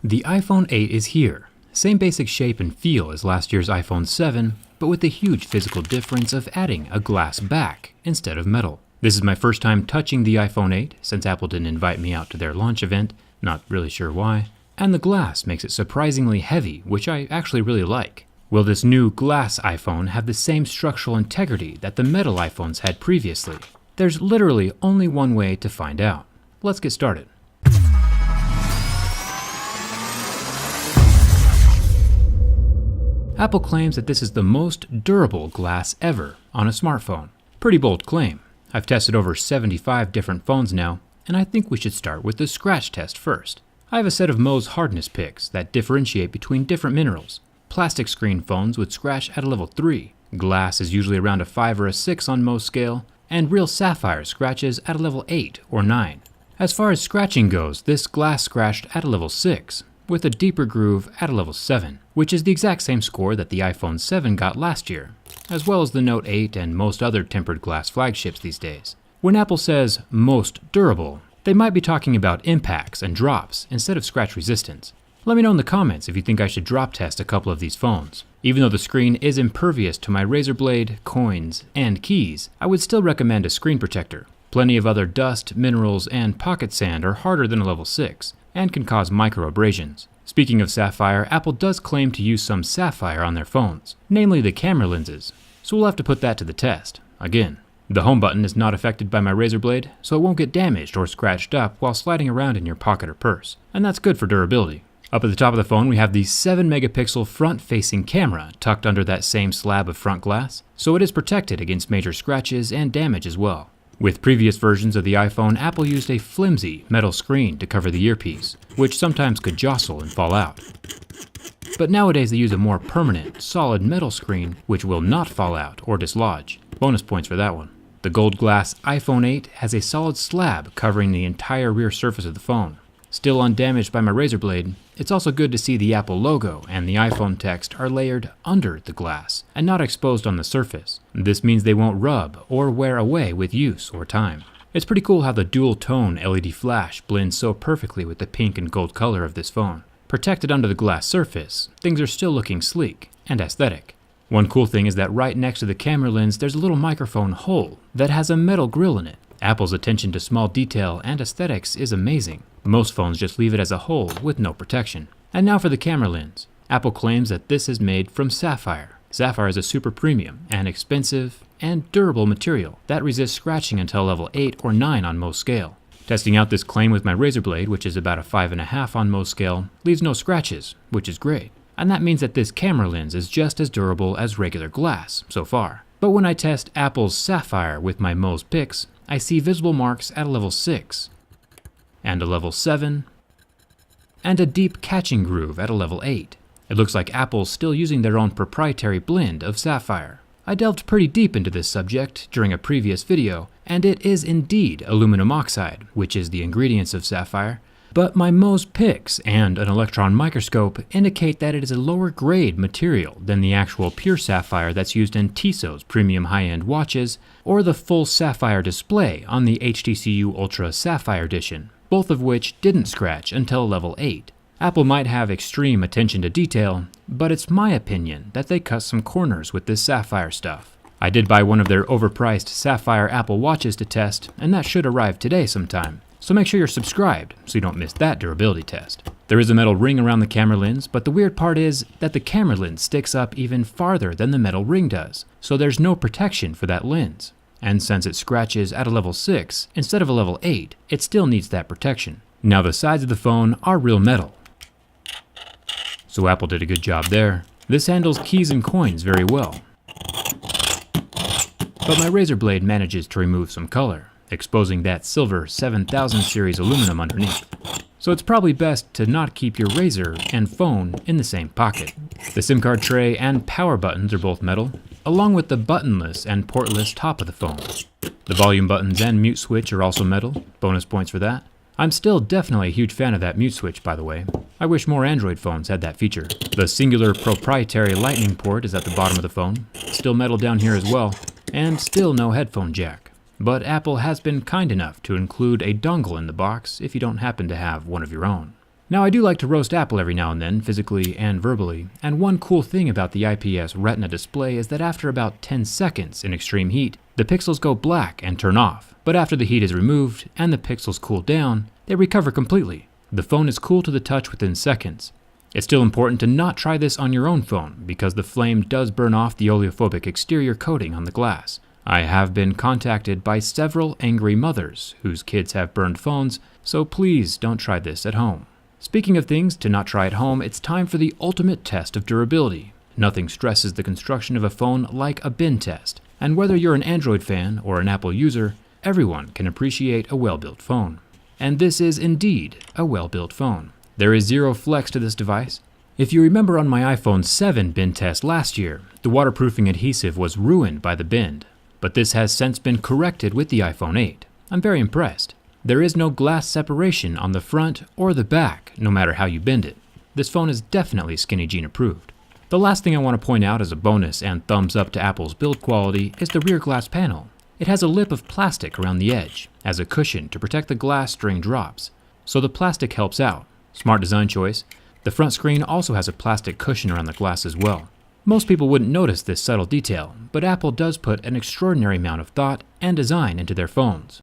The iPhone 8 is here. Same basic shape and feel as last year's iPhone 7, but with the huge physical difference of adding a glass back instead of metal. This is my first time touching the iPhone 8 since Apple didn't invite me out to their launch event, not really sure why, and the glass makes it surprisingly heavy, which I actually really like. Will this new glass iPhone have the same structural integrity that the metal iPhones had previously? There's literally only one way to find out. Let's get started. Apple claims that this is the most durable glass ever on a smartphone. Pretty bold claim. I've tested over 75 different phones now, and I think we should start with the scratch test first. I have a set of Mohs hardness picks that differentiate between different minerals. Plastic screen phones would scratch at a level 3, glass is usually around a 5 or a 6 on Mohs scale, and real sapphire scratches at a level 8 or 9. As far as scratching goes, this glass scratched at a level 6, with a deeper groove at a level 7, which is the exact same score that the iPhone 7 got last year, as well as the Note 8 and most other tempered glass flagships these days. When Apple says most durable, they might be talking about impacts and drops instead of scratch resistance. Let me know in the comments if you think I should drop test a couple of these phones. Even though the screen is impervious to my razor blade, coins, and keys, I would still recommend a screen protector. Plenty of other dust, minerals, and pocket sand are harder than a level 6, and can cause micro abrasions. Speaking of sapphire, Apple does claim to use some sapphire on their phones, namely the camera lenses, so we'll have to put that to the test. Again, the home button is not affected by my razor blade, so it won't get damaged or scratched up while sliding around in your pocket or purse, and that's good for durability. Up at the top of the phone, we have the 7-megapixel front-facing camera tucked under that same slab of front glass, so it is protected against major scratches and damage as well. With previous versions of the iPhone, Apple used a flimsy metal screen to cover the earpiece, which sometimes could jostle and fall out. But nowadays they use a more permanent, solid metal screen which will not fall out or dislodge. Bonus points for that one. The gold glass iPhone 8 has a solid slab covering the entire rear surface of the phone. Still undamaged by my razor blade, it's also good to see the Apple logo and the iPhone text are layered under the glass and not exposed on the surface. This means they won't rub or wear away with use or time. It's pretty cool how the dual-tone LED flash blends so perfectly with the pink and gold color of this phone. Protected under the glass surface, things are still looking sleek and aesthetic. One cool thing is that right next to the camera lens there's a little microphone hole that has a metal grill in it. Apple's attention to small detail and aesthetics is amazing. Most phones just leave it as a hole with no protection. And now for the camera lens. Apple claims that this is made from sapphire. Sapphire is a super premium and expensive and durable material that resists scratching until level 8 or 9 on Mohs scale. Testing out this claim with my razor blade, which is about a 5.5 on Mohs scale, leaves no scratches, which is great. And that means that this camera lens is just as durable as regular glass so far. But when I test Apple's sapphire with my Mohs picks, I see visible marks at a level 6, and a level 7, and a deep catching groove at a level 8. It looks like Apple's still using their own proprietary blend of sapphire. I delved pretty deep into this subject during a previous video, and it is indeed aluminum oxide, which is the ingredients of sapphire, but my Mohs picks and an electron microscope indicate that it is a lower grade material than the actual pure sapphire that's used in Tissot's premium high-end watches or the full sapphire display on the HTC Ultra Sapphire Edition, both of which didn't scratch until level 8. Apple might have extreme attention to detail, but it's my opinion that they cut some corners with this sapphire stuff. I did buy one of their overpriced sapphire Apple watches to test, and that should arrive today sometime. So make sure you're subscribed so you don't miss that durability test. There is a metal ring around the camera lens, but the weird part is that the camera lens sticks up even farther than the metal ring does, so there's no protection for that lens. And since it scratches at a level 6 instead of a level 8, it still needs that protection. Now the sides of the phone are real metal, so Apple did a good job there. This handles keys and coins very well, but my razor blade manages to remove some color, exposing that silver 7000 series aluminum underneath. So it's probably best to not keep your razor and phone in the same pocket. The SIM card tray and power buttons are both metal, along with the buttonless and portless top of the phone. The volume buttons and mute switch are also metal, bonus points for that. I'm still definitely a huge fan of that mute switch, by the way. I wish more Android phones had that feature. The singular proprietary lightning port is at the bottom of the phone, still metal down here as well, and still no headphone jack. But Apple has been kind enough to include a dongle in the box if you don't happen to have one of your own. Now, I do like to roast Apple every now and then, physically and verbally, and one cool thing about the IPS Retina display is that after about 10 seconds in extreme heat, the pixels go black and turn off, but after the heat is removed and the pixels cool down, they recover completely. The phone is cool to the touch within seconds. It's still important to not try this on your own phone, because the flame does burn off the oleophobic exterior coating on the glass. I have been contacted by several angry mothers whose kids have burned phones, so please don't try this at home. Speaking of things to not try at home, it's time for the ultimate test of durability. Nothing stresses the construction of a phone like a bin test, and whether you're an Android fan or an Apple user, everyone can appreciate a well-built phone. And this is indeed a well-built phone. There is zero flex to this device. If you remember on my iPhone 7 bin test last year, the waterproofing adhesive was ruined by the bend, but this has since been corrected with the iPhone 8. I'm very impressed. There is no glass separation on the front or the back, no matter how you bend it. This phone is definitely skinny jean approved. The last thing I want to point out as a bonus and thumbs up to Apple's build quality is the rear glass panel. It has a lip of plastic around the edge as a cushion to protect the glass during drops, so the plastic helps out. Smart design choice. The front screen also has a plastic cushion around the glass as well. Most people wouldn't notice this subtle detail, but Apple does put an extraordinary amount of thought and design into their phones.